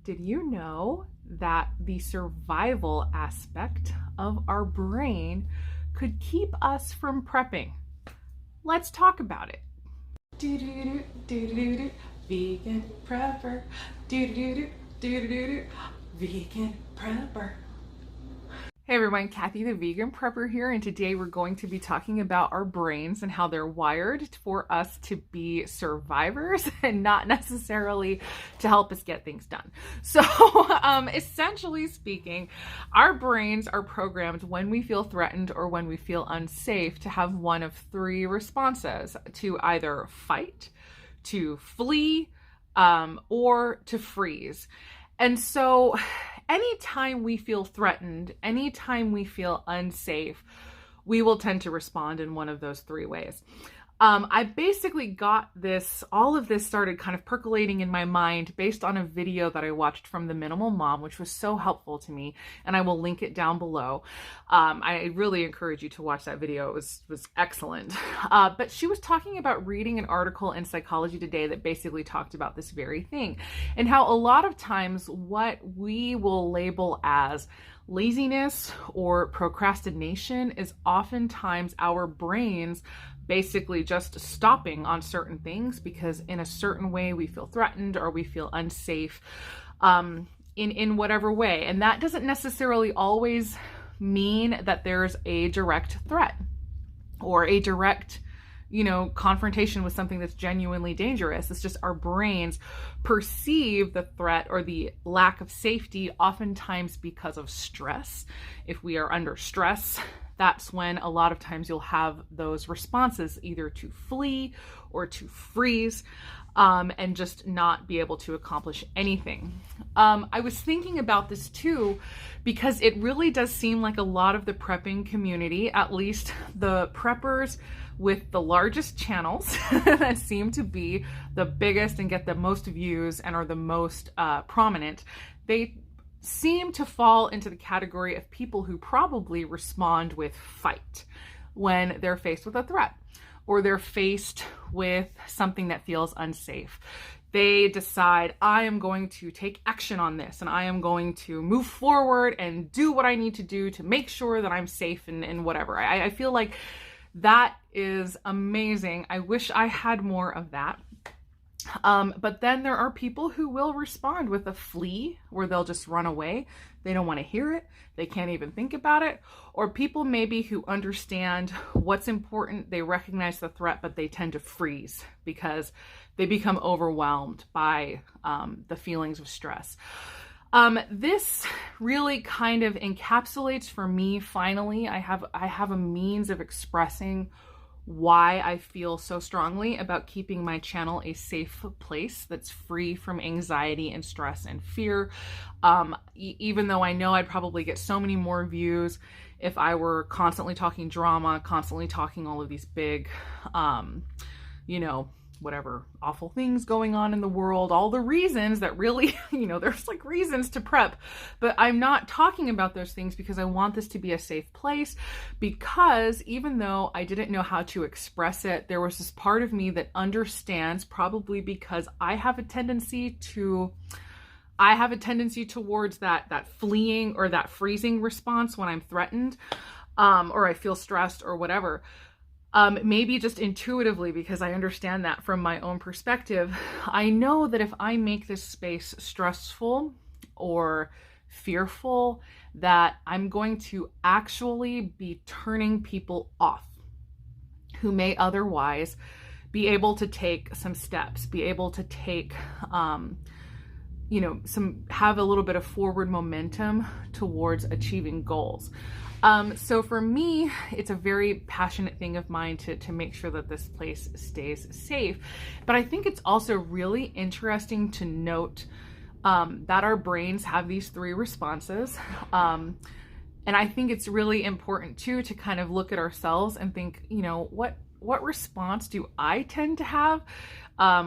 Did you know that the survival aspect of our brain could keep us from prepping? Let's talk about it. Vegan prepper. Vegan prepper. Hey everyone, Kathy the Vegan Prepper here, and today we're going to be talking about our brains and how they're wired for us to be survivors and not necessarily to help us get things done. So essentially speaking, our brains are programmed when we feel threatened or when we feel unsafe to have one of three responses: to either fight, to flee, or to freeze. And so anytime we feel threatened, anytime we feel unsafe, we will tend to respond in one of those three ways. I basically got all of this started kind of percolating in my mind based on a video that I watched from The Minimal Mom, which was so helpful to me, and I will link it down below. I really encourage you to watch that video. It was excellent. But she was talking about reading an article in Psychology Today that basically talked about this very thing, and how a lot of times what we will label as laziness or procrastination is oftentimes our brains basically just stopping on certain things because in a certain way we feel threatened or we feel unsafe in whatever way. And that doesn't necessarily always mean that there's a direct threat or a direct confrontation with something that's genuinely dangerous. It's just our brains perceive the threat or the lack of safety oftentimes because of stress. If we are under stress, that's when a lot of times you'll have those responses either to flee or to freeze, and just not be able to accomplish anything. I was thinking about this too, because it really does seem like a lot of the prepping community, at least the preppers with the largest channels that seem to be the biggest and get the most views and are the most prominent, they seem to fall into the category of people who probably respond with fight when they're faced with a threat or they're faced with something that feels unsafe. They decide, I am going to take action on this and I am going to move forward and do what I need to do to make sure that I'm safe and whatever. I feel like that is amazing. I wish I had more of that. But then there are people who will respond with a flee, where they'll just run away. They don't want to hear it. They can't even think about it. Or people maybe who understand what's important. They recognize the threat, but they tend to freeze because they become overwhelmed by the feelings of stress. This really kind of encapsulates for me, finally, I have a means of expressing why I feel so strongly about keeping my channel a safe place that's free from anxiety and stress and fear. Even though I know I'd probably get so many more views if I were constantly talking drama, constantly talking all of these big, whatever awful things going on in the world, all the reasons that really, there's like reasons to prep, but I'm not talking about those things because I want this to be a safe place, because even though I didn't know how to express it, there was this part of me that understands, probably because I have a tendency towards that fleeing or that freezing response when I'm threatened, or I feel stressed or whatever. Maybe just intuitively, because I understand that from my own perspective, I know that if I make this space stressful or fearful, that I'm going to actually be turning people off who may otherwise be able to take some steps, be able to take, have a little bit of forward momentum towards achieving goals. So for me, it's a very passionate thing of mine to make sure that this place stays safe. But I think it's also really interesting to note that our brains have these three responses. And I think it's really important too to kind of look at ourselves and think, what response do I tend to have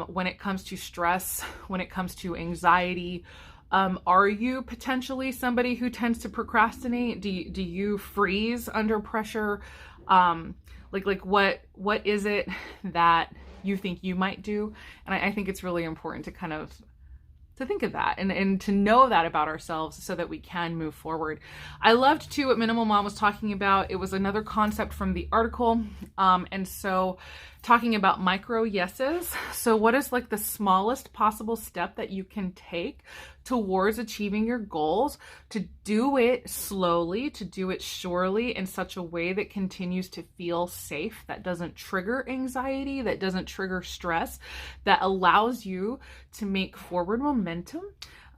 when it comes to stress, when it comes to anxiety? Are you potentially somebody who tends to procrastinate? Do you freeze under pressure? What is it that you think you might do? And I think it's really important to kind of think of that and to know that about ourselves so that we can move forward. I loved too what Minimal Mom was talking about. It was another concept from the article. And so talking about micro yeses. So what is like the smallest possible step that you can take towards achieving your goals, to do it slowly, to do it surely in such a way that continues to feel safe, that doesn't trigger anxiety, that doesn't trigger stress, that allows you to make forward momentum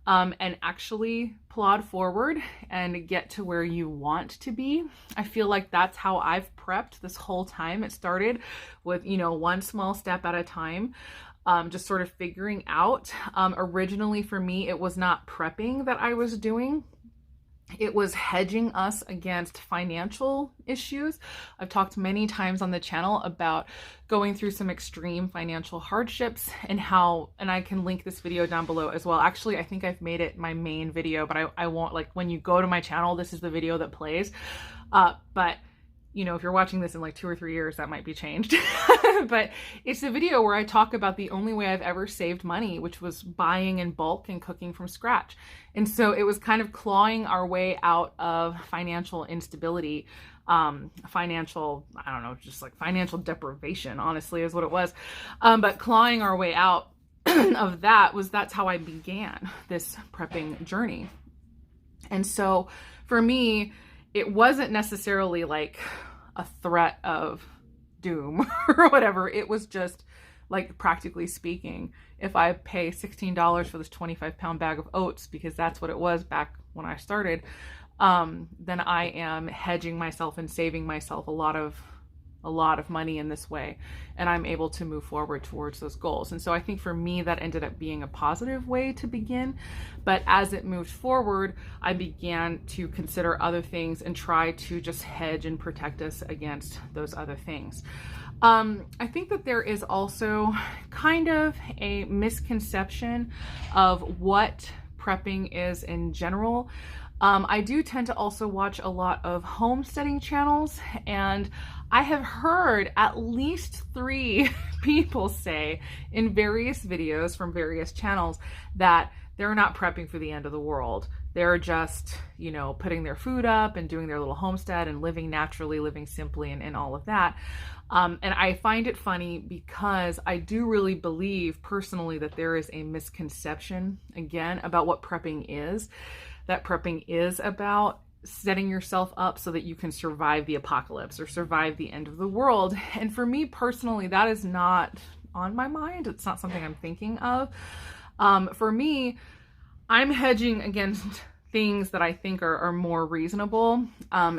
and actually plod forward and get to where you want to be. I feel like that's how I've prepped this whole time. It started with, one small step at a time, just sort of figuring out. Originally for me, it was not prepping that I was doing. It was hedging us against financial issues. I've talked many times on the channel about going through some extreme financial hardships and I can link this video down below as well. Actually, I think I've made it my main video, but I won't, like, when you go to my channel, this is the video that plays. But if you're watching this in like 2 or 3 years, that might be changed. But it's a video where I talk about the only way I've ever saved money, which was buying in bulk and cooking from scratch. And so it was kind of clawing our way out of financial instability, financial deprivation, honestly, is what it was. But clawing our way out of that's how I began this prepping journey. And so for me, it wasn't necessarily like a threat of doom or whatever. It was just like, practically speaking, if I pay $16 for this 25-pound bag of oats, because that's what it was back when I started, then I am hedging myself and saving myself a lot of money in this way, and I'm able to move forward towards those goals. And so I think for me, that ended up being a positive way to begin. But as it moved forward, I began to consider other things and try to just hedge and protect us against those other things. I think that there is also kind of a misconception of what prepping is in general. I do tend to also watch a lot of homesteading channels, and I have heard at least 3 people say in various videos from various channels that they're not prepping for the end of the world. They're just, putting their food up and doing their little homestead and living naturally, living simply, and all of that. And I find it funny because I do really believe personally that there is a misconception, again, about what prepping is. That prepping is about setting yourself up so that you can survive the apocalypse or survive the end of the world. And for me personally, that is not on my mind. It's not something I'm thinking of. For me, I'm hedging against things that I think are more reasonable.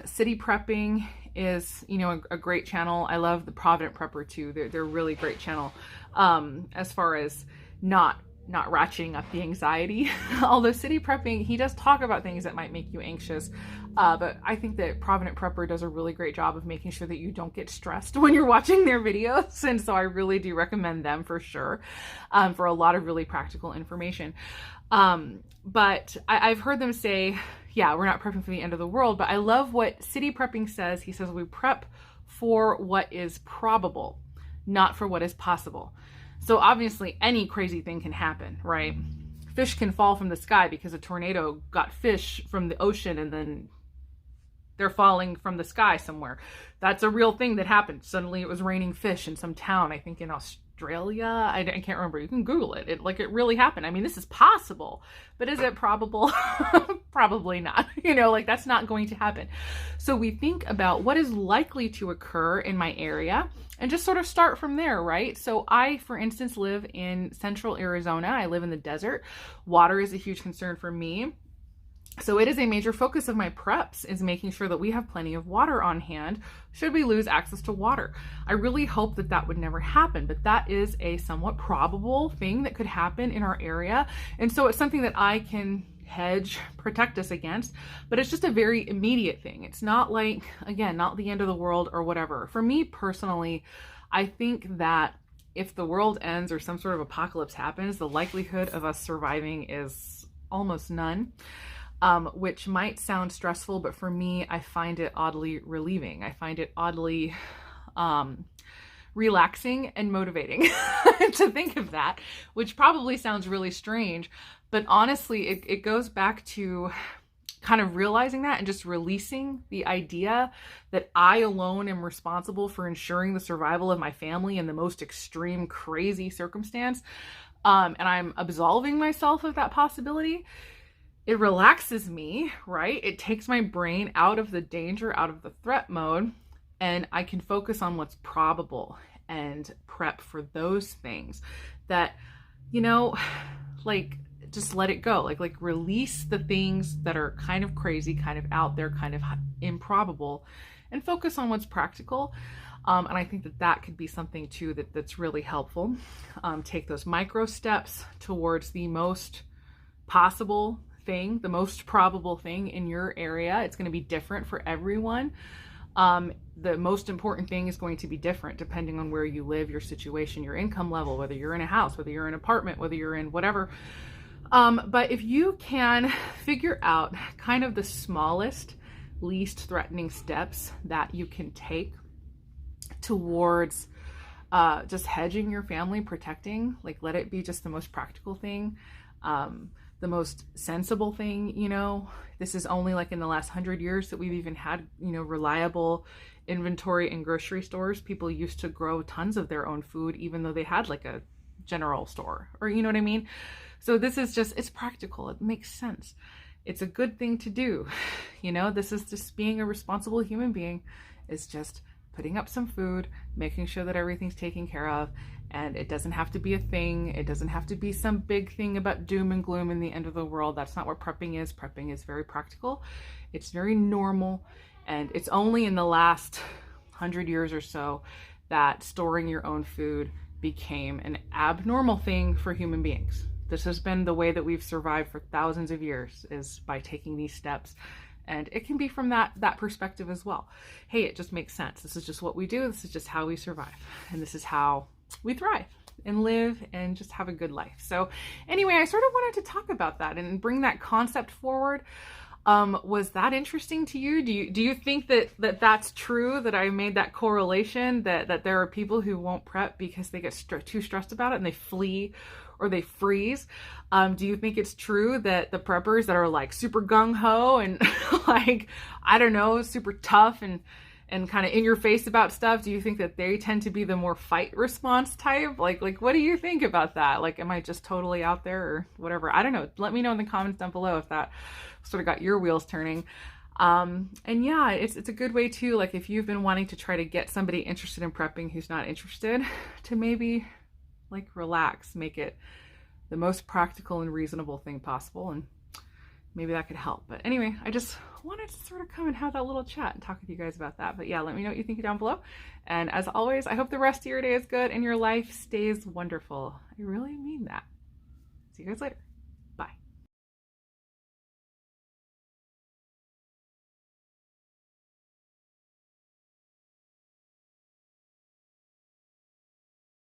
City prepping is, a great channel. I love the Provident Prepper too. They're a really great channel as far as not ratcheting up the anxiety. Although city prepping, he does talk about things that might make you anxious. But I think that Provident Prepper does a really great job of making sure that you don't get stressed when you're watching their videos. And so I really do recommend them for sure, for a lot of really practical information. But I've heard them say, yeah, we're not prepping for the end of the world, but I love what city prepping says. He says, we prep for what is probable, not for what is possible. So obviously any crazy thing can happen, right? Fish can fall from the sky because a tornado got fish from the ocean and then they're falling from the sky somewhere. That's a real thing that happened. Suddenly it was raining fish in some town, I think in Australia. I can't remember. You can Google it. It really happened. I mean, this is possible, but is it probable? Probably not. That's not going to happen. So we think about what is likely to occur in my area and just sort of start from there, right? So I, for instance, live in central Arizona. I live in the desert. Water is a huge concern for me. So it is a major focus of my preps, is making sure that we have plenty of water on hand should we lose access to water. I really hope that that would never happen, but that is a somewhat probable thing that could happen in our area. And so it's something that I can hedge, protect us against, but it's just a very immediate thing. It's not like, again, not the end of the world or whatever. For me personally, I think that if the world ends or some sort of apocalypse happens, the likelihood of us surviving is almost none. Which might sound stressful, but for me, I find it oddly relieving. I find it oddly relaxing and motivating to think of that, which probably sounds really strange, but honestly, it goes back to kind of realizing that and just releasing the idea that I alone am responsible for ensuring the survival of my family in the most extreme, crazy circumstance. And I'm absolving myself of that possibility. It relaxes me, right? It takes my brain out of the danger, out of the threat mode, and I can focus on what's probable and prep for those things that, like, just let it go. Like release the things that are kind of crazy, kind of out there, kind of improbable, and focus on what's practical. And I think that could be something too that's really helpful. Take those micro steps towards the most possible thing, the most probable thing in your area. It's going to be different for everyone. The most important thing is going to be different depending on where you live, your situation, your income level, whether you're in a house, whether you're in an apartment, whether you're in whatever. But if you can figure out kind of the smallest, least threatening steps that you can take towards just hedging your family, protecting, like let it be just the most practical thing, the most sensible thing. This is only like in the last 100 years that we've even had, reliable inventory in grocery stores. People used to grow tons of their own food, even though they had like a general store, or you know what I mean? So this is just, it's practical. It makes sense. It's a good thing to do. This is just being a responsible human being. It's just putting up some food, making sure that everything's taken care of. And it doesn't have to be a thing. It doesn't have to be some big thing about doom and gloom and the end of the world. That's not what prepping is. Prepping is very practical. It's very normal. And it's only in the last 100 years or so that storing your own food became an abnormal thing for human beings. This has been the way that we've survived for thousands of years, is by taking these steps. And it can be from that perspective as well. Hey, it just makes sense. This is just what we do. This is just how we survive. And this is how we thrive and live and just have a good life. So anyway, I sort of wanted to talk about that and bring that concept forward. Was that interesting to you? Do you think that's true, that I made that correlation, that there are people who won't prep because they get too stressed about it and they flee or they freeze? Do you think it's true that the preppers that are like super gung-ho and like, I don't know, super tough and kind of in your face about stuff, do you think that they tend to be the more fight response type? Like what do you think about that? Like, am I just totally out there or whatever? I don't know. Let me know in the comments down below if that sort of got your wheels turning. And yeah, it's a good way too, like if you've been wanting to try to get somebody interested in prepping who's not interested, to maybe like relax, make it the most practical and reasonable thing possible, and maybe that could help. But anyway, I just wanted to sort of come and have that little chat and talk with you guys about that. But yeah, let me know what you think down below. And as always, I hope the rest of your day is good and your life stays wonderful. I really mean that. See you guys later.